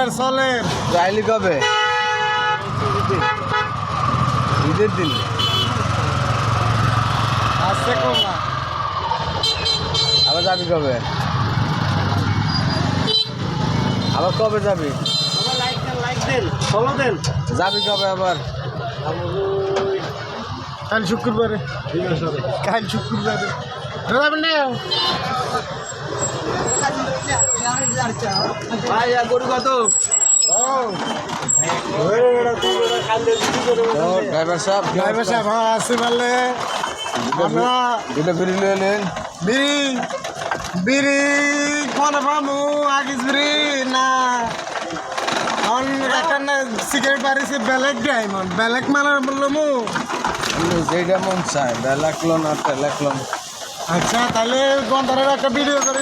চলের যাইলি কবে ঈদের দিন আসছে কমা আবার যাবি কবে আবার কবে যাবি যাবি কবে আবার কাল শুক্রবারে গরু কত ড্রাইভার সাহেব আসি বললে আমরা দুটো বিড়ি নিলেন বিড়ি কোনে পামু আগিস বিড়ি না সিগারেট বাড়িছে বেলেগ ডায়মন্ড বেলেগ মানার বললো মু যেটা মন চায় বেলাকলো না টেলাকলো আচ্ছা তাহলে গন্ধারের একটা ভিডিও করে